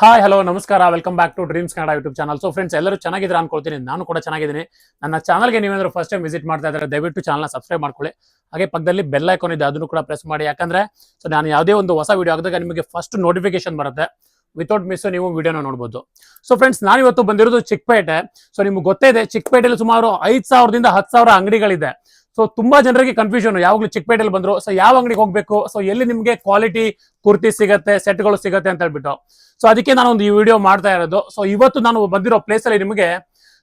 Hi hello ನಮಸ್ಕಾರ welcome back to dreams Kannada YouTube channel. So friends ಎಲ್ಲರೂ ಚೆನ್ನಾಗಿದ್ರೆ ಅನ್ಕೊಳ್ತೀನಿ, ನಾನು ಕೂಡ ಚೆನ್ನಾಗಿದ್ದೀನಿ. ನನ್ನ ಚಾನಲ್ಗೆ ನೀವೇನಾದ್ರು ಫಸ್ಟ್ ಟೈಮ್ ವಿಸಿಟ್ ಮಾಡ್ತಾ ಇದ್ದಾರೆ ದಯವಿಟ್ಟು ಚಾನಲ್ನ ಸಬ್ಸ್ಕ್ರೈಬ್ ಮಾಡ್ಕೊಳ್ಳಿ. ಹಾಗೆ ಪಕ್ಕದಲ್ಲಿ ಬೆಲ್ ಐಕಾನ್ ಇದೆ, ಅದನ್ನು ಕೂಡ ಪ್ರೆಸ್ ಮಾಡಿ. ಯಾಕಂದ್ರೆ ಸೊ ನಾನು ಯಾವುದೇ ಒಂದು ಹೊಸ ವಿಡಿಯೋ ಆಗಿದಾಗ ನಿಮಗೆ ಫಸ್ಟ್ ನೋಟಿಫಿಕೇಶನ್ ಬರುತ್ತೆ, ವಿತೌಟ್ ಮಿಸ್ ನೀವು ವಿಡಿಯೋನ ನೋಡಬಹುದು. ಸೊ ಫ್ರೆಂಡ್ಸ್ ನಾನು ಇವತ್ತು ಬಂದಿರೋದು ಚಿಕ್ಕಪೇಟೆ. ಸೊ ನಿಮ್ಗೆ ಗೊತ್ತೇ ಇದೆ, ಚಿಕ್ಕಪೇಟೆಯಲ್ಲಿ ಸುಮಾರು 5,000ದಿಂದ 10,000 ಅಂಗಡಿಗಳಿದೆ. ಸೊ ತುಂಬಾ ಜನರಿಗೆ ಕನ್ಫ್ಯೂಷನ್, ಯಾವಾಗಲೂ ಚಿಕ್ಕಪೇಟೆಯಲ್ಲಿ ಬಂದ್ರು ಸೊ ಯಾವ ಅಂಗಡಿಗೆ ಹೋಗ್ಬೇಕು, ಸೊ ಎಲ್ಲಿ ನಿಮ್ಗೆ ಕ್ವಾಲಿಟಿ ಕುರ್ತಿ ಸಿಗತ್ತೆ, ಸೆಟ್ಗಳು ಸಿಗತ್ತೆ ಅಂತ ಹೇಳ್ಬಿಟ್ಟು. ಸೊ ಅದಕ್ಕೆ ನಾನು ಒಂದು ಈ ವಿಡಿಯೋ ಮಾಡ್ತಾ ಇರೋದು. ಸೊ ಇವತ್ತು ನಾನು ಬಂದಿರೋ ಪ್ಲೇಸ್ ಅಲ್ಲಿ ನಿಮಗೆ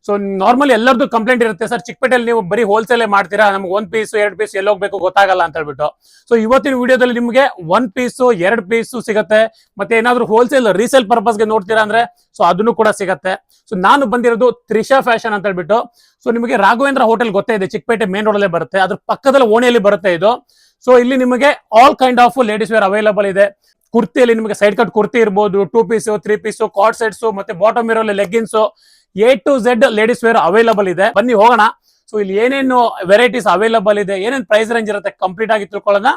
ಸೊ ನಾರ್ಮಲಿ ಎಲ್ಲರದ್ದು ಕಂಪ್ಲೇಂಟ್ ಇರುತ್ತೆ, ಸರ್ ಚಿಕ್ಕಪೇಟೆಯಲ್ಲಿ ನೀವು ಬರೀ ಹೋಲ್ಸೇಲ್ ಮಾಡ್ತೀರಾ, ನಮ್ಗೆ 1 ಪೀಸ್ 2 ಪೀಸ್ ಎಲ್ಲಿ ಹೋಗ್ಬೇಕು ಗೊತ್ತಾಗಲ್ಲ ಅಂತ ಹೇಳ್ಬಿಟ್ಟು. ಸೊ ಇವತ್ತಿನ ವಿಡಿಯೋದಲ್ಲಿ ನಿಮಗೆ 1 ಪೀಸ್ 2 ಪೀಸ್ ಸಿಗತ್ತೆ. ಮತ್ತೆ ಏನಾದ್ರು ಹೋಲ್ಸೇಲ್ ರೀಸೇಲ್ ಪರ್ಪಸ್ಗೆ ನೋಡ್ತೀರಾ ಅಂದ್ರೆ ಸೊ ಅದನ್ನು ಕೂಡ ಸಿಗತ್ತೆ. ಸೊ ನಾನು ಬಂದಿರೋದು ತ್ರಿಷಾ ಫ್ಯಾಷನ್ ಅಂತ ಹೇಳ್ಬಿಟ್ಟು. ಸೊ ನಿಮಗೆ ರಾಘವೇಂದ್ರ ಹೋಟೆಲ್ ಗೊತ್ತೇ ಇದೆ, ಚಿಕ್ಕಪೇಟೆ ಮೇನ್ ರೋಡ್ ಅಲ್ಲೇ ಬರುತ್ತೆ, ಅದ್ರ ಪಕ್ಕದಲ್ಲಿ ಓಣಿಯಲ್ಲಿ ಬರುತ್ತೆ ಇದು. ಸೊ ಇಲ್ಲಿ ನಿಮಗೆ all kind of ladies wear available ಇದೆ. ಕುರ್ತಿಯಲ್ಲಿ ನಿಮಗೆ ಸೈಡ್ ಕಟ್ ಕುರ್ತಿ ಇರ್ಬೋದು, 2 ಪೀಸ್ 3 ಪೀಸ್ ಕಾರ್ಡ್ ಸೆಟ್ಸ್, ಮತ್ತೆ ಬಾಟಮ್ ಇರೋಲ್ಲಿ leggings, A to Z ladies wear available ಇದೆ. ಬನ್ನಿ ಹೋಗೋಣ. ಸೊ ಇಲ್ಲಿ ಏನೇನು ವೆರೈಟೀಸ್ ಅವೈಲೇಬಲ್ ಇದೆ, ಏನೇನು ಪ್ರೈಸ್ ರೇಂಜ್ ಇರುತ್ತೆ ಕಂಪ್ಲೀಟ್ ಆಗಿ ತಿಳ್ಕೊಳ್ಳೋಣ.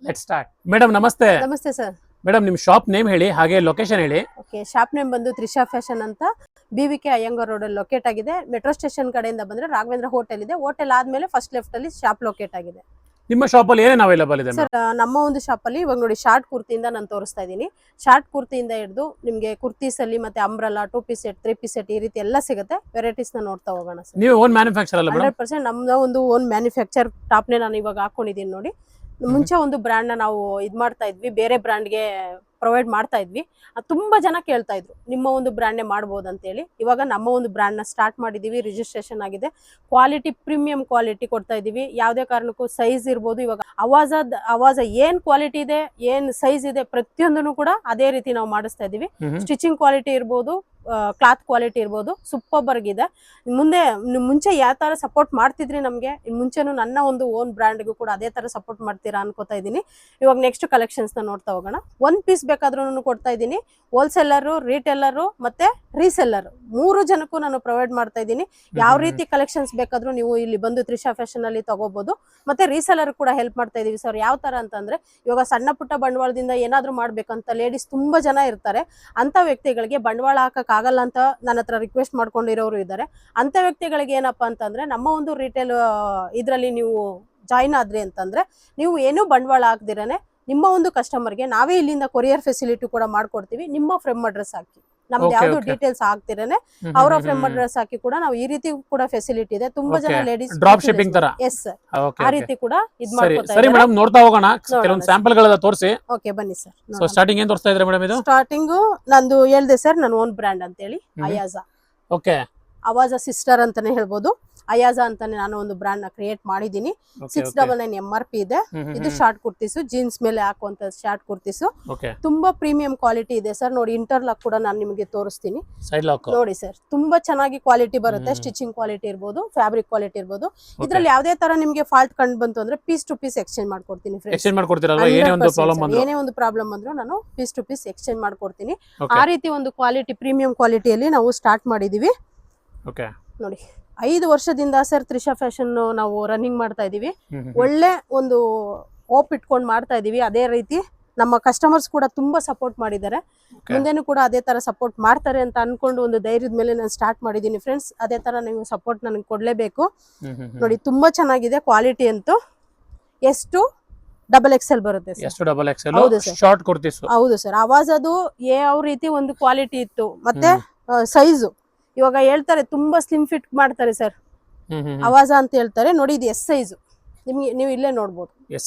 Let start. ಮೇಡಮ್ ನಮಸ್ತೆ. ನಮಸ್ತೆ ಸರ್. ಮೇಡಮ್ ನಿಮ್ ಶಾಪ್ ನೇಮ್ ಹೇಳಿ, ಹಾಗೆ ಲೊಕೇಶನ್ ಹೇಳಿ. ಓಕೆ, ಶಾಪ್ ನೇಮ್ ಬಂದು ತ್ರಿಷಾ ಫ್ಯಾಷನ್ ಅಂತ, BVK ಅಯ್ಯಂಗಾರ್ ರೋಡ್ ಅಲ್ಲಿ ಲೊಕೇಟ್ ಆಗಿದೆ. ಮೆಟ್ರೋ ಸ್ಟೇಷನ್ ಕಡೆಯಿಂದ ಬಂದ್ರೆ ರಾಘವೇಂದ್ರ ಹೋಟೆಲ್ ಇದೆ, ಹೋಟೆಲ್ ಆದ್ಮೇಲೆ ಫಸ್ಟ್ ಲೆಫ್ಟ್ ಅಲ್ಲಿ ಶಾಪ್ ಲೊಕೇಟ್ ಆಗಿದೆ. ನಿಮ್ಮ ಶಾಪ್ ಅಲ್ಲಿ ಏನೇನು ಅವೈಲೇಬಲ್ ಇದೆ? ಸರ್ ನಮ್ಮ ಒಂದು ಶಾಪ್ ಅಲ್ಲಿ ಇವಾಗ ನೋಡಿ ಶಾರ್ಟ್ ಕುರ್ತಿಯಿಂದ ನಾನು ತೋರಿಸ್ತಾ ಇದ್ದೀನಿ. ಶಾರ್ಟ್ ಕುರ್ತಿಯಿಂದ ಹಿಡಿದು ನಿಮ್ಗೆ ಕುರ್ತೀಸ್ ಅಲ್ಲಿ ಮತ್ತೆ umbrella, 2 piece set, 3 piece set, ಈ ರೀತಿ ಎಲ್ಲ ಸಿಗುತ್ತೆ. ವೆರೈಟೀಸ್ ನ ನೋಡ್ತಾ ಹೋಗೋಣ ಸರ್. ನೀವು ಓನ್ ಮ್ಯಾನುಫ್ಯಾಕ್ಚರ್ ಅಲ್ಲ? 100% ನಮ್ದು ಒಂದು ಓನ್ ಮ್ಯಾನುಫ್ಯಾಕ್ಚರ್ ಟಾಪ್ ನೇ ನಾನು ಇವಾಗ ಹಾಕೊಂಡಿದ್ದೀನಿ ನೋಡಿ. ಮುಂಚೆ ಒಂದು ಬ್ರ್ಯಾಂಡ್ ನ ನಾವು ಇದ್ ಮಾಡ್ತಾ ಇದ್ವಿ, ಬೇರೆ ಬ್ರ್ಯಾಂಡ್ಗೆ ಪ್ರೊವೈಡ್ ಮಾಡ್ತಾ ಇದ್ವಿ. ತುಂಬಾ ಜನ ಕೇಳ್ತಾ ಇದ್ರು ನಿಮ್ಮ ಒಂದು ಬ್ರ್ಯಾಂಡ್ ಮಾಡ್ಬೋದು ಅಂತ ಹೇಳಿ. ಇವಾಗ ನಮ್ಮ ಒಂದು ಬ್ರ್ಯಾಂಡ್ ನ ಸ್ಟಾರ್ಟ್ ಮಾಡಿದೀವಿ, ರಿಜಿಸ್ಟ್ರೇಷನ್ ಆಗಿದೆ. ಕ್ವಾಲಿಟಿ ಪ್ರೀಮಿಯಂ ಕ್ವಾಲಿಟಿ ಕೊಡ್ತಾ ಇದೀವಿ. ಯಾವುದೇ ಕಾರಣಕ್ಕೂ ಸೈಜ್ ಇರ್ಬೋದು, ಇವಾಗ ಅವಾಜ ಏನ್ ಕ್ವಾಲಿಟಿ ಇದೆ, ಏನ್ ಸೈಜ್ ಇದೆ, ಪ್ರತಿಯೊಂದನ್ನು ಕೂಡ ಅದೇ ರೀತಿ ನಾವು ಮಾಡಿಸ್ತಾ ಇದೀವಿ. ಸ್ಟಿಚಿಂಗ್ ಕ್ವಾಲಿಟಿ ಇರ್ಬೋದು, ಕ್ಲಾತ್ ಕ್ವಾಲಿಟಿ ಇರ್ಬೋದು, ಸೂಪರ್ ಆಗಿದೆ. ಮುಂಚೆ ಯಾವ ತರ ಸಪೋರ್ಟ್ ಮಾಡ್ತಿದ್ರಿ ನಮ್ಗೆ, ಮುಂಚೆನೂ ನನ್ನ ಒಂದು ಓನ್ ಬ್ರ್ಯಾಂಡ್ಗೂ ಕೂಡ ಅದೇ ತರ ಸಪೋರ್ಟ್ ಮಾಡ್ತೀರಾ ಅನ್ಕೋತಾ ಇದೀನಿ. ಇವಾಗ ನೆಕ್ಸ್ಟ್ ಕಲೆಕ್ಷನ್ಸ್ ನ ನೋಡ್ತಾ ಹೋಗೋಣ. 1 ಪೀಸ್ ಬೇಕಾದ್ರೂ ಕೊಡ್ತಾ ಇದ್ದೀನಿ. ಹೋಲ್ಸೇಲರು, ರಿಟೇಲರು ಮತ್ತೆ ರೀಸೆಲ್ಲರ್ 3 ಜನಕ್ಕೂ ನಾನು ಪ್ರೊವೈಡ್ ಮಾಡ್ತಾ ಇದ್ದೀನಿ. ಯಾವ ರೀತಿ ಕಲೆಕ್ಷನ್ಸ್ ಬೇಕಾದ್ರೂ ನೀವು ಇಲ್ಲಿ ಬಂದು ತ್ರಿಷಾ ಫ್ಯಾಷನ್ ಅಲ್ಲಿ ತಗೋಬಹುದು. ಮತ್ತೆ ರೀಸೆಲ್ಲರ್ ಕೂಡ ಹೆಲ್ಪ್ ಮಾಡ್ತಾ ಇದೀವಿ ಸರ್. ಯಾವ ತರ ಅಂತಂದ್ರೆ ಇವಾಗ ಸಣ್ಣ ಪುಟ್ಟ ಬಂಡವಾಳದಿಂದ ಏನಾದ್ರೂ ಮಾಡ್ಬೇಕಂತ ಲೇಡೀಸ್ ತುಂಬಾ ಜನ ಇರ್ತಾರೆ. ಅಂತ ವ್ಯಕ್ತಿಗಳಿಗೆ ಬಂಡವಾಳ ಹಾಕಕ್ ಆಗಲ್ಲ ಅಂತ ನನ್ನ ಹತ್ರ ರಿಕ್ವೆಸ್ಟ್ ಮಾಡ್ಕೊಂಡಿರೋರು ಇದ್ದಾರೆ. ಅಂತ ವ್ಯಕ್ತಿಗಳಿಗೆ ಏನಪ್ಪಾ ಅಂತಂದ್ರೆ ನಮ್ಮ ಒಂದು ರಿಟೇಲ್ ಇದ್ರಲ್ಲಿ ನೀವು ಜಾಯಿನ್ ಆದ್ರಿ ಅಂತಂದ್ರೆ ನೀವು ಏನೂ ಬಂಡವಾಳ ಹಾಕ್ದಿರನೆ ನಿಮ್ಮ ಒಂದು ಕಸ್ಟಮರ್ಗೆ ನಾವೇ ಇಲ್ಲಿಂದ ಕೊರಿಯರ್ ಫೆಸಿಲಿಟಿ ಕೂಡ ಮಾಡ್ಕೊಡ್ತೀವಿ. ನಿಮ್ಮ ಫ್ರೆಮ್ ಅಡ್ರೆಸ್ ಹಾಕಿ, ನಮ್ದು ಯಾವ್ದು ಡೀಟೇಲ್ಸ್ ಹಾಕ್ತಿರೇನೆ ಅವರ ಫ್ರೆಮ್ ಅಡ್ರೆಸ್ ಹಾಕಿ ಕೂಡ ನಾವು ಈ ರೀತಿ ಕೂಡ ಫೆಸಿಲಿಟಿ ಇದೆ. ತುಂಬಾ ಜನ ಲೇಡೀಸ್ ಡ್ರಾಪ್ ಶಿಪ್ಪಿಂಗ್ ತರ. ಎಸ್ ಸರ್, ಆ ರೀತಿ ಕೂಡ ಇದ್ ಮಾಡ್ಕೊತಾ ಸರಿ ಮೇಡಮ್, ನೋಡ್ತಾ ಹೋಗೋಣ. ಕೆಲವೊಂದು ಸ್ಯಾಂಪಲ್ ಗಳ ತೋರಿಸಿ. ಓಕೆ ಬನ್ನಿ ಸರ್. ಸೊ ಸ್ಟಾರ್ಟಿಂಗ್ ಏನ್ ತೋರಿಸ್ತಾ ಇದ್ರೆ ಮೇಡಮ್? ಇದು ಸ್ಟಾರ್ಟಿಂಗ್ ನಂದು ಹೇಳ್ದೆ ಸರ್, ನನ್ನ ಓನ್ ಬ್ರ್ಯಾಂಡ್ ಅಂತ ಹೇಳಿ ಅಯಾಜಾ. ಓಕೆ, ಅವಾಜಾ ಸಿಸ್ಟರ್ ಅಂತಾನೆ ಹೇಳ್ಬೋದು. ಅಯಾಜಾ ಅಂತಾನೆ ನಾನು ಒಂದು ಬ್ರ್ಯಾಂಡ್ ನ ಕ್ರಿಯೇಟ್ ಮಾಡಿದೀನಿ. 699 MRP ಇದೆ. ಇದು ಶಾರ್ಟ್ ಕುರ್ತೀಸು, ಜೀನ್ಸ್ ಮೇಲೆ ಹಾಕುವಂತ ಶಾರ್ಟ್ ಕುರ್ತೀಸು. ತುಂಬಾ ಪ್ರೀಮಿಯಂ ಕ್ವಾಲಿಟಿ ಇದೆ ಸರ್. ನೋಡಿ ಇಂಟರ್ಲಾಕ್ ಕೂಡ ನಾನು ನಿಮಗೆ ತೋರಿಸ್ತೀನಿ. ನೋಡಿ ಸರ್, ತುಂಬಾ ಚೆನ್ನಾಗಿ ಕ್ವಾಲಿಟಿ ಬರುತ್ತೆ. ಸ್ಟಿಚಿಂಗ್ ಕ್ವಾಲಿಟಿ ಇರ್ಬೋದು, ಫ್ಯಾಬ್ರಿಕ್ ಕ್ವಾಲಿಟಿ ಇರ್ಬೋದು. ಇದ್ರಲ್ಲಿ ಯಾವ್ದೇ ತರ ನಿಮ್ಗೆ ಫಾಲ್ಟ್ ಕಂಡು ಬಂತು ಅಂದ್ರೆ ಪೀಸ್ ಟು ಪೀಸ್ ಎಕ್ಸ್ಚೇಂಜ್ ಮಾಡ್ಕೊಡ್ತೀನಿ. ಏನೇ ಒಂದು ಪ್ರಾಬ್ಲಮ್ ಅಂದ್ರೂ ನಾನು ಪೀಸ್ ಟು ಪೀಸ್ ಎಕ್ಸ್ಚೇಂಜ್ ಮಾಡ್ಕೊಡ್ತೀನಿ. ಆ ರೀತಿ ಒಂದು ಕ್ವಾಲಿಟಿ, ಪ್ರೀಮಿಯಂ ಕ್ವಾಲಿಟಿಯಲ್ಲಿ ನಾವು ಸ್ಟಾರ್ಟ್ ಮಾಡಿದೀವಿ. ನೋಡಿ 5 ವರ್ಷದಿಂದ ಸರ್ ತ್ರಿಷಾ ಫ್ಯಾಷನ್ ನಾವು ರನ್ನಿಂಗ್ ಮಾಡ್ತಾ ಇದೀವಿ. ಒಳ್ಳೆ ಒಂದು ಹೋಪ್ ಇಟ್ಕೊಂಡು ಮಾಡ್ತಾ ಇದೀವಿ. ಅದೇ ರೀತಿ ನಮ್ಮ ಕಸ್ಟಮರ್ಸ್ ಕೂಡ ತುಂಬಾ ಸಪೋರ್ಟ್ ಮಾಡಿದ್ದಾರೆ. ಮುಂದೆನೂ ಕೂಡ ಅದೇ ತರ ಸಪೋರ್ಟ್ ಮಾಡ್ತಾರೆ ಅಂತ ಅನ್ಕೊಂಡು ಒಂದು ಧೈರ್ಯದ ಮೇಲೆ ನಾನು ಸ್ಟಾರ್ಟ್ ಮಾಡಿದೀನಿ ಫ್ರೆಂಡ್ಸ್. ಅದೇ ತರ ನೀವು ಸಪೋರ್ಟ್ ನನಗೆ ಕೊಡ್ಲೇಬೇಕು. ನೋಡಿ ತುಂಬಾ ಚೆನ್ನಾಗಿದೆ ಕ್ವಾಲಿಟಿ ಅಂತೂ. ಎಷ್ಟು XXL ಬರುತ್ತೆ ಸರ್. ಹೌದು ಸರ್. ಅವಾಜ್ ಅದು ಯಾವ ರೀತಿ ಒಂದು ಕ್ವಾಲಿಟಿ ಇತ್ತು. ಮತ್ತೆ ಸೈಜು ಇವಾಗ ಹೇಳ್ತಾರೆ ತುಂಬಾ ಸ್ಲಿಮ್ ಫಿಟ್ ಮಾಡ್ತಾರೆ ಸರ್, ಅವಾಜ ಅಂತ ಹೇಳ್ತಾರೆ. ನೋಡಿ ಇದು ಎಸ್ ಸೈಜ್, ನಿಮ್ಗೆ ನೀವು ಇಲ್ಲೇ ನೋಡ್ಬೋದು. ಎಸ್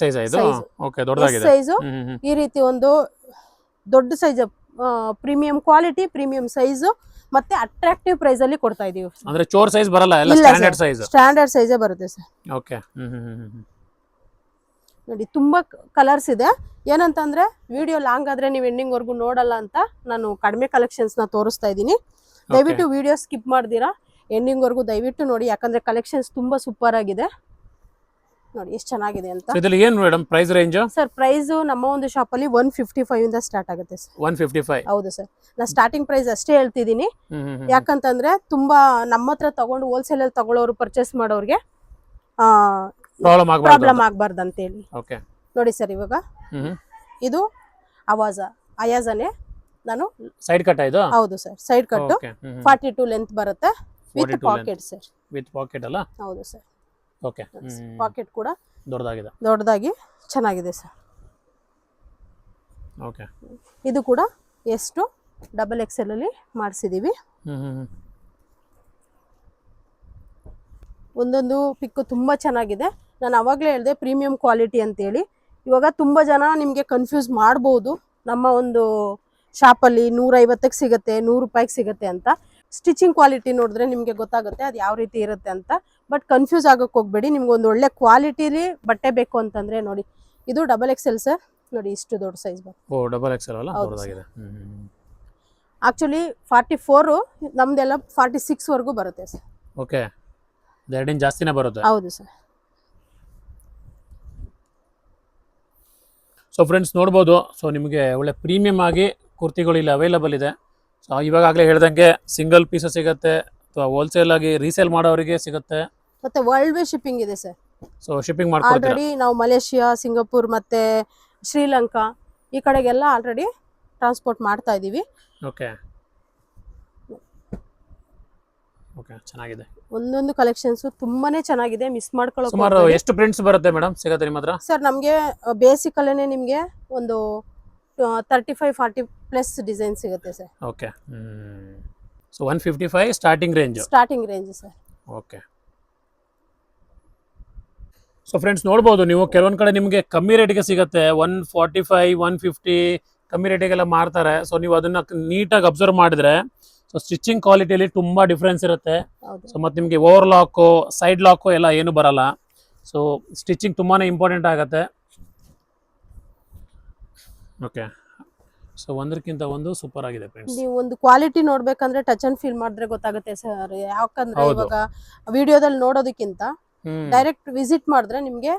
ಸೈಜು ಈ ರೀತಿ ಒಂದು ದೊಡ್ಡ size, premium quality, premium size, ಮತ್ತೆ ಅಟ್ರಾಕ್ಟಿವ್ ಪ್ರೈಸ್ ಅಲ್ಲಿ ಕೊಡ್ತಾ ಇದೀವಿ. ಅಂದ್ರೆ ಚೋರ್ ಸೈಜ್ ಬರಲ್ಲ, ಸ್ಟ್ಯಾಂಡರ್ಡ್ ಸೈಜೇ ಬರುತ್ತೆ ಸರ್. ನೋಡಿ ತುಂಬಾ ಕಲರ್ಸ್ ಇದೆ. ಏನಂತಂದ್ರೆ ವಿಡಿಯೋ ಲಾಂಗ್ ಆದ್ರೆ ನೀವು ಎಂಡಿಂಗ್ ವರ್ಗು ನೋಡಲ್ಲ ಅಂತ ನಾನು ಕಡಿಮೆ ಕಲೆಕ್ಷನ್ಸ್ ನ ತೋರಿಸ್ತಾ ಇದ್ದೀನಿ. ದಯವಿಟ್ಟು ವಿಡಿಯೋ ಸ್ಕಿಪ್ ಮಾಡ್ದಿರಾ ಎಂಡಿಂಗ್ ವರ್ಗು ದಯವಿಟ್ಟು ನೋಡಿ, ಯಾಕಂದ್ರೆ ಕಲೆಕ್ಷನ್ಸ್ ತುಂಬಾ ಸೂಪರ್ ಆಗಿದೆ. ನೋಡಿ ಎಷ್ಟು ಚೆನ್ನಾಗಿದೆ ಅಂತ. ಇದರಲ್ಲಿ ಏನು madam price range? Sir price ನಮ್ಮ ಒಂದು ಶಾಪ್ ಅಲ್ಲಿ 155 ಇಂದ ಸ್ಟಾರ್ಟ್ ಆಗುತ್ತೆ ಸರ್. 155? ಹೌದು ಸರ್. ನಾನು ಸ್ಟಾರ್ಟಿಂಗ್ ಪ್ರೈಸ್ ಅಷ್ಟೇ ಹೇಳ್ತಿದ್ದೀನಿ. ಯಾಕಂತಂದ್ರೆ ತುಂಬಾ ನಮ್ಮ ಹತ್ರ ತಗೊಂಡು ಹೋಲ್ಸೇಲ್ ಅಲ್ಲಿ ತಗೊಳ್ಳೋರು, ಪರ್ಚೇಸ್ ಮಾಡೋರಿಗೆ ಪ್ರಾಬ್ಲಮ್ ಆಗ್ಬಾರ್ದು ಅಂತ ಹೇಳಿ. ನೋಡಿ ಸರ್, ಇವಾಗ ಇದು ಅಯಾಜಾನೆ ನಾನು ಸೈಡ್ ಕಟ್ ಇದು ಹೌದು sir side cut okay 42 length ಬರುತ್ತೆ with 42 pocket sir. With pocket ಅಲ್ಲ ಹೌದು ಸರ್. ಓಕೆ ಪಾಕೆಟ್ ಕೂಡ ದೊಡ್ಡದಾಗಿದೆ ದೊಡ್ಡದಾಗಿ ಚೆನ್ನಾಗಿದೆ ಸರ್. ಓಕೆ ಇದು ಕೂಡ ಎಷ್ಟು XXL ಅಲ್ಲಿ ಮಾಡಿಸಿದೀವಿ. ಒಂದೊಂದು ಪಿಕ್ ತುಂಬಾ ಚೆನ್ನಾಗಿದೆ. ನಾನು ಅವಾಗಲೇ ಹೇಳಿದೆ ಪ್ರೀಮಿಯಂ ಕ್ವಾಲಿಟಿ ಅಂತೇಳಿ. ಇವಾಗ ತುಂಬ ಜನ ನಿಮಗೆ ಕನ್ಫ್ಯೂಸ್ ಮಾಡ್ಬೋದು, ನಮ್ಮ ಒಂದು ಶಾಪಲ್ಲಿ 150ಕ್ಕೆ ಸಿಗುತ್ತೆ, 100 ರೂಪಾಯಿಗೆ ಸಿಗುತ್ತೆ ಅಂತ. ಸ್ಟಿಚಿಂಗ್ ಕ್ವಾಲಿಟಿ ನೋಡಿದ್ರೆ ನಿಮಗೆ ಗೊತ್ತಾಗುತ್ತೆ ಅದು ಯಾವ ರೀತಿ ಇರುತ್ತೆ ಅಂತ. ಬಟ್ ಕನ್ಫ್ಯೂಸ್ ಆಗೋಕ್ಕೆ ಹೋಗಬೇಡಿ. ನಿಮ್ಗೆ ಒಂದು ಒಳ್ಳೆ ಕ್ವಾಲಿಟಿಲಿ ಬಟ್ಟೆ ಬೇಕು ಅಂತಂದರೆ ನೋಡಿ, ಇದು XXL ಸರ್. ನೋಡಿ ಇಷ್ಟು ದೊಡ್ಡ ಸೈಜ್ ಬರುತ್ತೆ. ಓ XXL ಅಲ್ಲ, ದೊಡ್ಡದಾಗಿದೆ. ಆ್ಯಕ್ಚುಲಿ 44 ನಮ್ದೆಲ್ಲ 46 ವರೆಗೂ ಬರುತ್ತೆ ಸರ್. ಓಕೆ, 2 ಇಂಚ್ ಜಾಸ್ತಿನೇ ಬರುತ್ತೆ. ಹೌದು ಸರ್. ಸೊ ಫ್ರೆಂಡ್ಸ್ ನೋಡ್ಬೋದು, ಸೊ ನಿಮಗೆ ಒಳ್ಳೆ ಪ್ರೀಮಿಯಂ ಆಗಿ ಕುರ್ತಿಗಳು ಇಲ್ಲಿ ಅವೈಲಬಲ್ ಇದೆ. ಸೊ ಇವಾಗಲೇ ಹೇಳ್ದಂಗೆ ಸಿಂಗಲ್ ಪೀಸ್ ಸಿಗುತ್ತೆ ಅಥವಾ ಹೋಲ್ಸೇಲ್ ಆಗಿ ರೀಸೇಲ್ ಮಾಡೋರಿಗೆ ಸಿಗುತ್ತೆ. ಮತ್ತೆ ವರ್ಲ್ಡ್ ವೇ ಶಿಪ್ಪಿಂಗ್ ಇದೆ ಸರ್. ಸೊ ಶಿಪ್ಪಿಂಗ್ ಮಾಡ್ಕೊಡ್ತೀರಾ? ಆಲ್ರೆಡಿ ನಾವು ಮಲೇಷಿಯಾ, ಸಿಂಗಾಪುರ್ ಮತ್ತೆ ಶ್ರೀಲಂಕಾ ಈ ಕಡೆಗೆಲ್ಲ ಆಲ್ರೆಡಿ ಟ್ರಾನ್ಸ್ಪೋರ್ಟ್ ಮಾಡ್ತಾ ಇದೀವಿ. ಓಕೆ ಓಕೆ, ಚೆನ್ನಾಗಿದೆ. ಒಂದೊಂದು ಕಲೆಕ್ಷನ್ಸ್ ತುಂಬಾನೇ ಚೆನ್ನಾಗಿದೆ, ಮಿಸ್ ಮಾಡ್ಕೊಳ್ಳೋಕೆ ಸುಮಾರು ಎಷ್ಟು ಪ್ರಿಂಟ್ಸ್ ಬರುತ್ತೆ ಮೇಡಮ್ ಸಿಗುತ್ತೆ ನಿಮ್ಮ ಹತ್ರ? ಸರ್ ನಮಗೆ ಬೇಸಿಕ್ ಅಲ್ಲೇನೆ ನಿಮಗೆ ಒಂದು 35-40 ಪ್ಲಸ್ ಡಿಸೈನ್ ಸಿಗುತ್ತೆ sir. Okay, so 155 starting range sir. Okay. So friends ನೋಡ್ಬೋದು ನೀವು, ಕೆಲವೊಂದು ಕಡೆ ನಿಮಗೆ ಕಮ್ಮಿ ರೇಟಿಗೆ ಸಿಗುತ್ತೆ. 145 150 ಕಮ್ಮಿ ರೇಟಿಗೆಲ್ಲ ಮಾರ್ತಾರೆ. ಸೊ ನೀವು ಅದನ್ನ ನೀಟಾಗಿ ಅಬ್ಸರ್ವ್ ಮಾಡಿದ್ರೆ ಸೊ ಸ್ಟಿಚಿಂಗ್ ಕ್ವಾಲಿಟಿಯಲ್ಲಿ ತುಂಬಾ ಡಿಫ್ರೆನ್ಸ್ ಇರುತ್ತೆ. ಸೊ ಮತ್ತೆ ನಿಮಗೆ ಓವರ್ ಲಾಕು, ಸೈಡ್ ಲಾಕು ಎಲ್ಲ ಏನು ಬರಲ್ಲ. ಸೊ ಸ್ಟಿಚಿಂಗ್ ತುಂಬಾನೇ ಇಂಪಾರ್ಟೆಂಟ್ ಆಗುತ್ತೆ. ಓಕೆ, ಸೊ ಒಂದಕ್ಕಿಂತ ಒಂದು ಸೂಪರ್ ಆಗಿದೆ ಫ್ರೆಂಡ್ಸ್. ನೀವು ಒಂದು ಕ್ವಾಲಿಟಿ ನೋಡ್ಬೇಕಂದ್ರೆ ಟಚ್ ಅಂಡ್ ಫೀಲ್ ಮಾಡಿದ್ರೆ ಗೊತ್ತಾಗುತ್ತೆ ಸರ್. ಯಾಕಂದ್ರೆ ಇವಾಗ ವಿಡಿಯೋದಲ್ಲಿ ನೋಡೋದಕ್ಕಿಂತ ಡೈರೆಕ್ಟ್ ವಿಸಿಟ್ ಮಾಡಿದ್ರೆ ನಿಮ್ಗೆ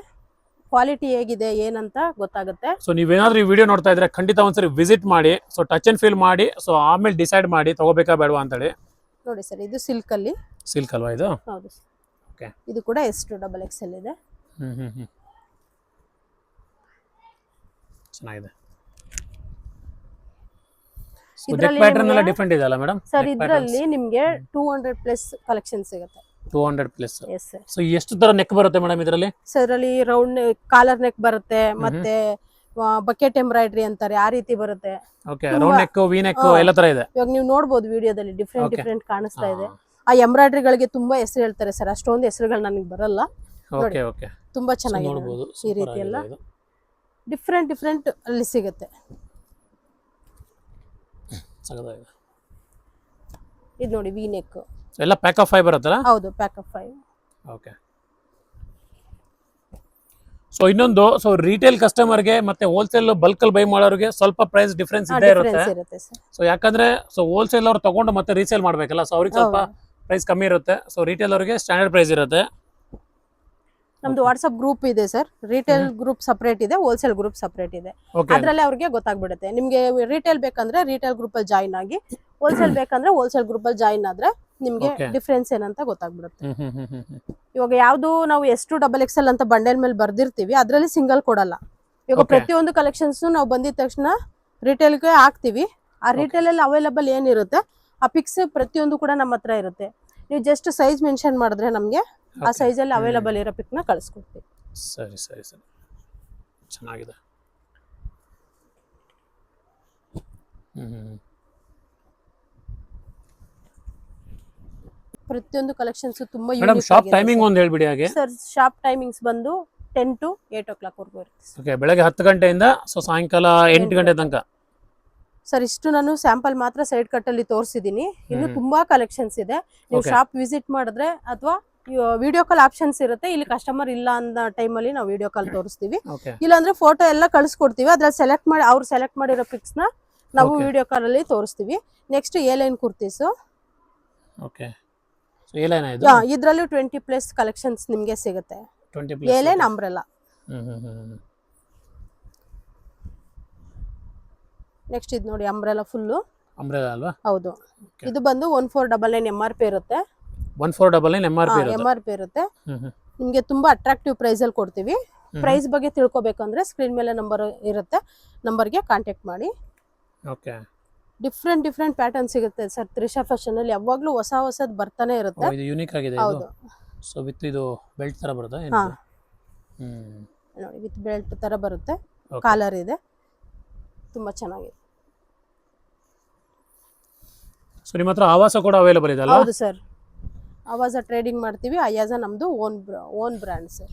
ಕ್ವಾಲಿಟಿ ಹೇಗಿದೆ ಏನಂತ ಗೊತ್ತಾಗುತ್ತೆ. ಸೊ ನೀವೇನಾದ್ರೂ ಈ ವಿಡಿಯೋ ನೋಡ್ತಾ ಇದ್ರೆ ಖಂಡಿತ ಒಂದ್ಸರಿ ವಿಸಿಟ್ ಮಾಡಿ, ಸೊ ಟಚ್ ಅಂಡ್ ಫೀಲ್ ಮಾಡಿ, ಸೊ ಆಮೇಲೆ ಡಿಸೈಡ್ ಮಾಡಿ ತಗೋಬೇಕಾ ಬೇಡವಾ ಅಂತೇಳಿ. ನೋಡಿ ಸರ್, ಇದು ಸಿಲ್ಕ್ ಅಲ್ಲಿ. ಸಿಲ್ಕ್ ಅಲ್ವಾ ಇದು? ಹೌದು. ಓಕೆ, ಇದು ಕೂಡ ಎಷ್ಟು XXL ಇದೆ. ಚೆನ್ನಾಗಿದೆ. ನೆಕ್ ಪ್ಯಾಟರ್ನ್ ಎಲ್ಲ ಡಿಫರೆಂಟ್ ಇದೆ ಅಲ್ಲ ಮೇಡಮ್? ಸರ್ ಇದರಲ್ಲಿ ನಿಮಗೆ 200 ಪ್ಲಸ್ ಕಲೆಕ್ಷನ್ ಸಿಗುತ್ತೆ. 200 ಪ್ಲಸ್. Yes sir. ಸೊ ಎಷ್ಟು ತರ ನೆಕ್ ಬರುತ್ತೆ ಮೇಡಮ್ ಇದರಲ್ಲಿ? ಸರ್ ಇದರಲ್ಲಿ ರೌಂಡ್ ಕಾಲರ್ ನೆಕ್ ಬರುತ್ತೆ, ಮತ್ತೆ ಬಕೆಟ್ ಎಂಬ್ರಾಯ್ಡ್ರಿ ಅಂತಾರೆ ಆ ರೀತಿ ಬರುತ್ತೆ. Okay, round neck, V neck ಎಲ್ಲ ತರ ಇದೆ. ಇವಾಗ ನೀವು ನೋಡಬಹುದು ವಿಡಿಯೋದಲ್ಲಿ ಡಿಫರೆಂಟ್ ಕಾಣಿಸ್ತಾ ಇದೆ. ಆ ಎಂಬ್ರಾಯ್ಡ್ರಿಗಳಿಗೆ ತುಂಬಾ ಹೆಸರು ಹೇಳ್ತಾರೆ ಸರ್, ಅಷ್ಟೊಂದು ಹೆಸರುಗಳು ನನಗೆ ಬರಲ್ಲ. ಓಕೆ ಓಕೆ, ತುಂಬಾ ಚೆನ್ನಾಗಿದೆ. ಈ ರೀತಿ ಎಲ್ಲ ಡಿಫರೆಂಟ್ ಅಲ್ಲಿ ಸಿಗುತ್ತೆ. ಇದು ನೋಡಿ ವಿ ನೆಕ್ ಎಲ್ಲ ಪ್ಯಾಕ್ ಆಫ್ 5 ಬರುತ್ತಲ್ಲ? ಹೌದು, ಪ್ಯಾಕ್ ಆಫ್ 5. ಓಕೆ. ಸೊ ಇನ್ನೊಂದು, ಸೊ ರಿಟೇಲ್ ಕಸ್ಟಮರ್ಗೆ ಮತ್ತೆ ಹೋಲ್ಸೇಲ್ ಬಲ್ಕ್ ಅಲ್ಲಿ ಬೈ ಮಾಡೋರಿಗೆ ಸ್ವಲ್ಪ ಪ್ರೈಸ್ ಡಿಫರೆನ್ಸ್ ಇದ್ದೇ ಇರುತ್ತೆ. ಸೊ ಯಾಕಂದ್ರೆ ಸೊ ಹೋಲ್ಸೇಲ್ ಅವ್ರು ತಗೊಂಡು ಮತ್ತೆ ರೀಸೇಲ್ ಮಾಡ್ಬೇಕಲ್ಲ, ಸೊ ಅವ್ರಿಗೆ ಸ್ವಲ್ಪ ಪ್ರೈಸ್ ಕಮ್ಮಿ ಇರುತ್ತೆ. ಸೊ ರಿಟೇಲ್ ಅವರಿಗೆ ಸ್ಟ್ಯಾಂಡರ್ಡ್ ಪ್ರೈಸ್ ಇರುತ್ತೆ. ನಮ್ದು ವಾಟ್ಸ್ಆಪ್ ಗ್ರೂಪ್ ಇದೆ ಸರ್. ರಿಟೇಲ್ ಗ್ರೂಪ್ ಸಪರೇಟ್ ಇದೆ, ಹೋಲ್ಸೇಲ್ ಗ್ರೂಪ್ ಸಪರೇಟ್ ಇದೆ. ಅದ್ರಲ್ಲಿ ಅವ್ರಿಗೆ ಗೊತ್ತಾಗ್ಬಿಡುತ್ತೆ. ನಿಮ್ಗೆ ರಿಟೇಲ್ ಬೇಕಂದ್ರೆ ರಿಟೇಲ್ ಗ್ರೂಪ್ ಅಲ್ಲಿ ಜಾಯಿನ್ ಆಗಿ, ಹೋಲ್ಸೇಲ್ ಬೇಕಂದ್ರೆ ಹೋಲ್ಸೇಲ್ ಗ್ರೂಪ್ ಅಲ್ಲಿ ಜಾಯಿನ್ ಆದ್ರೆ ನಿಮ್ಗೆ ಡಿಫ್ರೆನ್ಸ್ ಏನಂತ ಗೊತ್ತಾಗ್ಬಿಡುತ್ತೆ. ಇವಾಗ ಯಾವ್ದು ನಾವು ಎಷ್ಟು XXL ಅಂತ ಬಂಡಲ್ ಮೇಲೆ ಬರ್ದಿರ್ತೀವಿ ಅದ್ರಲ್ಲಿ ಸಿಂಗಲ್ ಕೊಡಲ್ಲ. ಇವಾಗ ಪ್ರತಿಯೊಂದು ಕಲೆಕ್ಷನ್ಸ್ ನಾವು ಬಂದಿದ ತಕ್ಷಣ ರಿಟೇಲ್ಗೆ ಹಾಕ್ತಿವಿ. ಆ ರಿಟೇಲ್ ಅಲ್ಲಿ ಅವೈಲಬಲ್ ಏನಿರುತ್ತೆ ಆ ಪಿಕ್ಸ್ ಪ್ರತಿಯೊಂದು ಕೂಡ ನಮ್ಮ ಹತ್ರ ಇರುತ್ತೆ. ನೀವು ಜಸ್ಟ್ ಸೈಜ್ ಮೆನ್ಷನ್ ಮಾಡಿದ್ರೆ ನಮ್ಗೆ ಆ ಸೈಜ್ ಅಲ್ಲಿ ಅವೈಲಬಲ್ ಇರೋ ಪಿಕ್ ನ ಕಳಿಸ್ಕೊಡ್ತೀವಿ. ಸರಿ ಸರಿ ಸರಿ, ಚೆನ್ನಾಗಿದೆ. ಪ್ರತಿಯೊಂದು ಕಲೆಕ್ಷನ್ಸ್ ತುಂಬಾ ಮೇಡಂ ಶಾಪ್ ಟೈಮಿಂಗ್ ಒಂದು ಹೇಳ್ಬಿಡಿ ಹಾಗೆ. ಸರ್ ಶಾಪ್ ಟೈಮಿಂಗ್ಸ್ ಬಂದು 10 to 8 o'clock ವರೆಗೂ ಇರುತ್ತೆ. ಓಕೆ, ಬೆಳಗ್ಗೆ 10 ಗಂಟೆಯಿಂದ ಸೊ ಸಾಯಂಕಾಲ 8 ಗಂಟೆ ತನಕ. ಸರ್ ಇಷ್ಟು ನಾನು ಸ್ಯಾಂಪಲ್ ಮಾತ್ರ ಸೈಡ್ ಕಟ್ ಅಲ್ಲಿ ತೋರಿಸಿದೀನಿ. ಇನ್ನು ತುಂಬಾ ಕಲೆಕ್ಷನ್ಸ್ ಇದೆ. ನೀವು ಶಾಪ್ ವಿಸಿಟ್ ಮಾಡಿದ್ರೆ ಅಥವಾ ವಿಡಿಯೋ ಕಾಲ್ ಆಪ್ಷನ್ಸ್ ಇರುತ್ತೆ. ಇಲ್ಲಿ ಕಸ್ಟಮರ್ ಇಲ್ಲ ಅನ್ನೋ ಟೈಮ್ ಅಲ್ಲಿ ನಾವು ವಿಡಿಯೋ ಕಾಲ್ ತೋರಿಸ್ತೀವಿ. ಇಲ್ಲಾಂದ್ರೆ ಫೋಟೋ ಎಲ್ಲ ಕಳಿಸ್ಕೊಡ್ತೀವಿ. ಅದ್ರಲ್ಲಿ ಸೆಲೆಕ್ಟ್ ಮಾಡಿ ಅವ್ರು ಸೆಲೆಕ್ಟ್ ಮಾಡಿರೋ ಪಿಕ್ಸ್ ನ ನಾವು ವಿಡಿಯೋ ಕಾಲ್ ಅಲ್ಲಿ ತೋರಿಸ್ತೀವಿ. Next A line kurtis. Okay, so A line ಇದು ಇದರಲ್ಲಿ 20 ಪ್ಲಸ್ ಕಲೆಕ್ಷನ್ಸ್ ನಿಮಗೆ ಸಿಗುತ್ತೆ. 20 plus A line umbrella. Next ಇದು ನೋಡಿ ಅಂಬ್ರೆಲಾ ಫುಲ್. ಅಂಬ್ರೆಲಾ ಅಲ್ವಾ? ಹೌದು. ಇದು ಬಂದು 1499 MRP ಇರುತ್ತೆ. 1499 MRP ಇರುತ್ತೆ. ನಿಮಗೆ ತುಂಬಾ ಅಟ್ರಾಕ್ಟಿವ್ ಪ್ರೈಸ್ ಅಲ್ಲಿ ಕೊಡ್ತೀವಿ. ಪ್ರೈಸ್ ಬಗ್ಗೆ ತಿಳ್ಕೊಬೇಕಂದ್ರೆ ಸ್ಕ್ರೀನ್ ಮೇಲೆ ನಂಬರ್ ಇರುತ್ತೆ, ನಂಬರ್ಗೆ ಕಾಂಟ್ಯಾಕ್ಟ್ ಮಾಡಿ. ಓಕೆ. ಡಿಫ್ರೆಂಟ್ ಪ್ಯಾಟರ್ನ್ ಸಿಗುತ್ತೆ ಸರ್. ತ್ರಿಷಾ ಫ್ಯಾಷನ್ ಅಲ್ಲಿ ಯಾವಾಗ್ಲೂ ಹೊಸದ್ ಬರ್ತಾನೆ ಇರುತ್ತೆ. ಇದು ಯೂನಿಕ್ ಆಗಿದೆ ಇದು. ಹೌದು. ಸೊ ವಿತ್ ಇದು ಬೆಲ್ಟ್ ತರ ಬರುತ್ತಾ ಹಾ ಹ್ಮ್ ನೋಡಿ, ವಿತ್ ಬೆಲ್ಟ್ ತರ ಬರುತ್ತೆ, Okay. ಕಾಲರ್ ಇದೆ, ತುಂಬಾ ಚೆನ್ನಾಗಿದೆ. ಸೊ ನಿಮ್ಮ ಹತ್ರ ಆವಾಸ ಕೂಡ ಅವೈಲೇಬಲ್ ಇದೆ ಅಲ್ಲ? ಹೌದು ಸರ್, ಅವಾಜ ಟ್ರೇಡಿಂಗ್ ಮಾಡ್ತೀವಿ. ಅಯಾಜ ನಮ್ದು ಓನ್ ಬ್ರ್ಯಾಂಡ್ ಸರ್.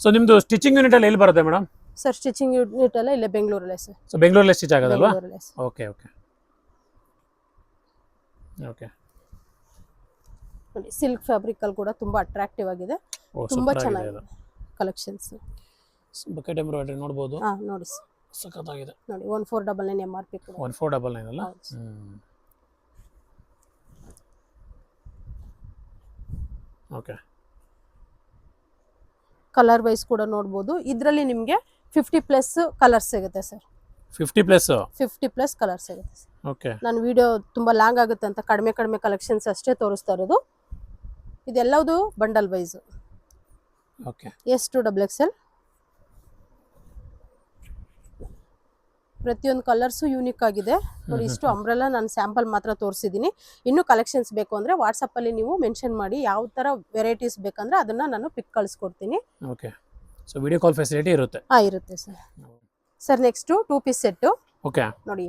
ಸೊ ನಿಮ್ದು ಸ್ಟಿಚಿಂಗ್ ಯೂನಿಟ್ ಅಲ್ಲಿ ಎಲ್ಲಿ ಬರುತ್ತೆ ಮೇಡಮ್? ಸರ್ ಸ್ಟಿಚಿಂಗ್ ಯೂನಿಟ್ ಎಲ್ಲ ಇಲ್ಲೇ ಬೆಂಗಳೂರಲ್ಲೇ ಸರ್. ಸೊ ಬೆಂಗಳೂರಲ್ಲಿ ಸ್ಟಿಚ್ ಆಗೋದಲ್ವಾ? ಬೆಂಗಳೂರಲ್ಲೇ ಸರ್. Okay okay okay. ನೋಡಿ, ಸಿಲ್ಕ್ ಫ್ಯಾಬ್ರಿಕ್ ಅಲ್ಲಿ ಕೂಡ ತುಂಬಾ ಅಟ್ರಾಕ್ಟಿವ್ ಆಗಿದೆ, ತುಂಬಾ ಚೆನ್ನಾಗಿದೆ ಕಲೆಕ್ಷನ್ಸ್. ಬಕೆಟ್ ಎಂಬ್ರಾಯ್ಡರಿ ನೋಡಬಹುದು. ಹಾ ನೋಡಿ ಸರ್, ಸಖತ್ತಾಗಿದೆ. ನೋಡಿ 1499 MRP ಕೂಡ. 1499 ಅಲ್ಲ? ಓಕೆ. ಕಲರ್ ವೈಸ್ ಕೂಡ ನೋಡಬಹುದು. ಇದರಲ್ಲಿ ನಿಮಗೆ 50+ ಕಲರ್ಸ್ ಸಿಗುತ್ತೆ ಸರ್. 50+ ಕಲರ್ಸ್ ಸಿಗುತ್ತೆ ಸರ್. ಓಕೆ. ನಾನು ವಿಡಿಯೋ ತುಂಬಾ ಲಾಂಗ್ ಆಗುತ್ತೆ ಅಂತ ಕಡಿಮೆ ಕಲೆಕ್ಷನ್ಸ್ ಅಷ್ಟೇ ತೋರಿಸ್ತಾ ಇರೋದು. ಇದೆಲ್ಲವುದು bundle wise. Okay. S to XXL. ಪ್ರತಿಯೊಂದು ಕಲರ್ಸು ಯೂನಿಕ್ ಆಗಿದೆ ನೋಡಿ. ಇಷ್ಟು ಅಂಬ್ರೆಲಾ ನಾನು ಸ್ಯಾಂಪಲ್ ಮಾತ್ರ ತೋರಿಸಿದ್ದೀನಿ. ಇನ್ನು ಕಲೆಕ್ಷನ್ಸ್ ಬೇಕು ಅಂದ್ರೆ ವಾಟ್ಸಪ್ ಅಲ್ಲಿ ನೀವು ಮೆನ್ಷನ್ ಮಾಡಿ, ಯಾವ ತರ ವೆರೈಟೀಸ್ ಬೇಕಂದ್ರೆ ಅದನ್ನ ನಾನು ಪಿಕ್ ಕಳಿಸ್ಕೊಡ್ತೀನಿ. Okay. So video call facility ಇರುತ್ತೆ? ಇರುತ್ತೆ sir. Sir next 2 piece set. Okay. ನೋಡಿ,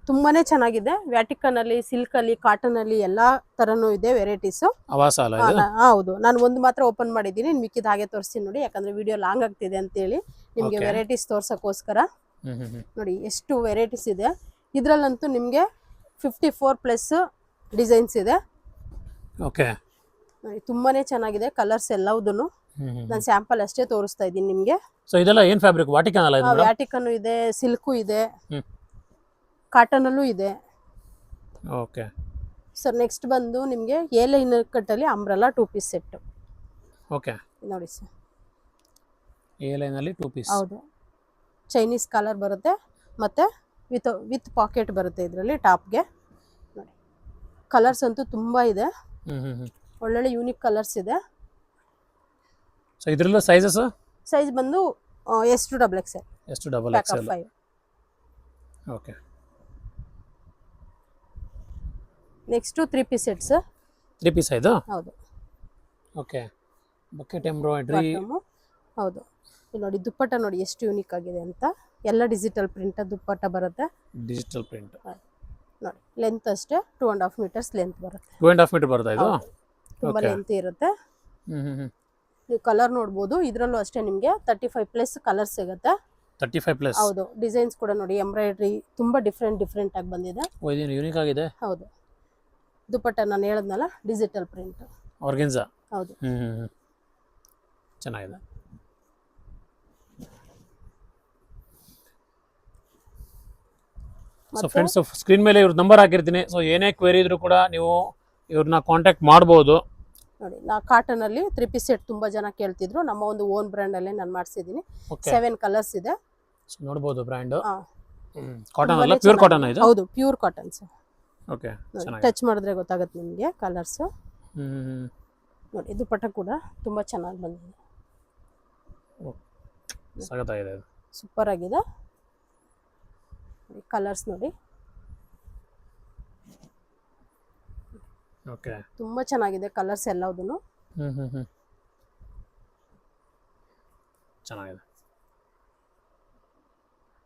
ತುಂಬಾನೇ ಚೆನ್ನಾಗಿದೆ. ವ್ಯಾಟಿಕನ್ ಅಲ್ಲಿ, ಸಿಲ್ಕ್ ಅಲ್ಲಿ, ಕಾಟನ್ ಅಲ್ಲಿ ಎಲ್ಲಾ ತರನೂ ಇದೆ ವೆರೈಟೀಸ್. ಆವಾಸ ಅಲ್ಲ ಇದು? ಹೌದು, ನಾನು ಒಂದು ಮಾತ್ರ ಓಪನ್ ಮಾಡಿದ್ದೀನಿ, ಮಿಕ್ಕಿದ ಹಾಗೆ ತೋರಿಸ್ತೀನಿ ನೋಡಿ, ಯಾಕಂದ್ರೆ ವಿಡಿಯೋ ಲಾಂಗ್ ಆಗ್ತಿದೆ ಅಂತ ಹೇಳಿ ನಿಮ್ಗೆ ವೆರೈಟೀಸ್ ತೋರ್ಸಕ್ಕೋಸ್ಕರ. ನೋಡಿ ಎಷ್ಟು ವೆರೈಟೀಸ್ ಇದೆ. ಇದ್ರಲ್ಲಂತೂ ನಿಮ್ಗೆ 54+ ಡಿಸೈನ್ಸ್ ಇದೆ. ಓಕೆ. ನೋಡಿ, ತುಂಬಾನೇ ಚೆನ್ನಾಗಿದೆ ಕಲರ್ಸ್ ಎಲ್ಲವುದನ್ನು. ನಾನು ಸ್ಯಾಂಪಲ್ ಅಷ್ಟೇ ತೋರಿಸ್ತಾ ಇದ್ದೀನಿ ನಿಮ್ಗೆ. ಸೊ ಇದೆಲ್ಲ ಏನ್ ಫ್ಯಾಬ್ರಿಕ್? ವಾಟಿಕನ್ ಅಲ್ಲ ಇದು? ವ್ಯಾಟಿಕನ್ ಇದೆ, ಸಿಲ್ಕು ಇದೆ, ಕಾಟನ್ ಅಲ್ಲೂ ಇದೆ. ಓಕೆ. ಸರ್ ನೆಕ್ಸ್ಟ್ ಬಂದು ನಿಮ್ಗೆ ಎ ಲೈನರ್ ಕಟ್ ಅಲ್ಲಿ ಅಂಬ್ರೆಲಾ 2 ಪೀಸ್ ಸೆಟ್. ಓಕೆ. ನೋಡಿ ಸರ್, ಎ ಲೈನ್ ಅಲ್ಲಿ 2 ಪೀಸ್. ಹೌದು, ಚೈನೀಸ್ ಕಾಲರ್ ಬರುತ್ತೆ ಮತ್ತೆ ವಿತ್ ಪಾಕೆಟ್ ಬರುತ್ತೆ ಇದರಲ್ಲಿ ಟಾಪ್ಗೆ. ನೋಡಿ, ಕಲರ್ಸ್ ಅಂತೂ ತುಂಬಾ ಇದೆ, ಒಳ್ಳೊಳ್ಳೆ ಯೂನಿಕ್ ಕಲರ್ಸ್ ಇದೆ. ಸೊ ಇದರಲ್ಲೂ ಸೈಜಸ್? ಸೈಜ್ ಬಂದು S to XXL. S to XXL. 5. Okay. Next 3 piece sets. 3 piece ಇದು? ಹೌದು. ಓಕೆ. Bucket embroidery. ಹೌದು. ಇಲ್ಲಿ ನೋಡಿ, ದುಪ್ಪಟ್ಟ ನೋಡಿ ಎಷ್ಟು ಯೂನಿಕ್ ಆಗಿದೆ ಅಂತ. ಎಲ್ಲ ಡಿಜಿಟಲ್ ಪ್ರಿಂಟ್ ದುಪ್ಪಟ್ಟ ಬರುತ್ತೆ. Digital print. ನೋಡಿ, ಲೆಂತ್ ಅಷ್ಟೇ 2.5 ಮೀಟರ್ಸ್ ಲೆಂತ್ ಬರುತ್ತೆ. 2.5 ಮೀಟರ್ ಬರುತ್ತಾ ಇದು? ತುಂಬಾ ಲೆಂತ್ ಇರುತ್ತೆ. ನೀವು ಕಲರ್ ನೋಡಬಹುದು. ಇದರಲ್ಲೂ ಅಷ್ಟೇ ನಿಮಗೆ 35+ ಕಲರ್ ಸಿಗುತ್ತೆ. 35+? ಹೌದು. ಡಿಸೈನ್ಸ್ ಕೂಡ ನೋಡಿ, ಎಂಬ್ರಾಯ್ಡರಿ ತುಂಬಾ ಡಿಫ್ರೆಂಟ್ ಆಗಿ ಬಂದಿದೆ. ಓ, ಇದು ಯೂನಿಕ್ ಆಗಿದೆ. ಹೌದು. ದುಪ್ಪಟ್ಟ ನಾನು ಹೇಳಿದ್ನಲ್ಲ, ಡಿಜಿಟಲ್ ಪ್ರಿಂಟ್. ಆರ್ಗೆನ್ಜಾ. ಹೌದು. ಚೆನ್ನಾಗಿದೆ. ಸೊ ಫ್ರೆಂಡ್ಸ್, ಸ್ಕ್ರೀನ್ ಮೇಲೆ ಇವ್ರ ನಂಬರ್ ಹಾಕಿರ್ತೀನಿ. ಸೊ ಏನೇ ಕ್ವೆರಿ ಇದ್ರೂ ಕೂಡ ನೀವು ಇವ್ರನ್ನ ಕಾಂಟ್ಯಾಕ್ಟ್ ಮಾಡ್ಬೋದು. ನೋಡಿ, ನಾ ಕಾಟನ್ ಅಲ್ಲಿ 3 ಪೀಸ್ ಸೆಟ್ ತುಂಬಾ ಜನ ಕೇಳ್ತಿದ್ರು. ನಮ್ಮ ಒಂದು ಓನ್ ಬ್ರ್ಯಾಂಡ್ ಅಲ್ಲೇ ನಾನು ಮಾಡಿಸಿದ್ದೀನಿ. 7 ಕಲರ್ಸ್ ಇದೆ. ಸೊ ನೋಡಬಹುದು ಬ್ರ್ಯಾಂಡ್. ಕಾಟನ್ ಅಲ್ಲ, ಪ್ಯೂರ್ ಕಾಟನ್ ಇದು? ಹೌದು, pure cotton sir. Okay. Touch ಮಾಡಿದ್ರೆ ಗೊತ್ತಾಗುತ್ತೆ ನಿಮಗೆ ಕಲರ್ಸ್. ನೋಡಿ, ದುಪ್ಪಟ್ಟ ಕೂಡ ತುಂಬಾ ಚೆನ್ನಾಗಿ ಬಂದಿದೆ. ಸಖತ್ತಾಗಿದೆ ಇದು. ಸೂಪರ್ ಆಗಿದೆ. ಕಲರ್ಸ್ ನೋಡಿ, ಓಕೆ, ತುಂಬಾ ಚೆನ್ನಾಗಿದೆ ಕಲರ್ಸ್ ಎಲ್ಲವುದನ್ನು. ಚೆನ್ನಾಗಿದೆ.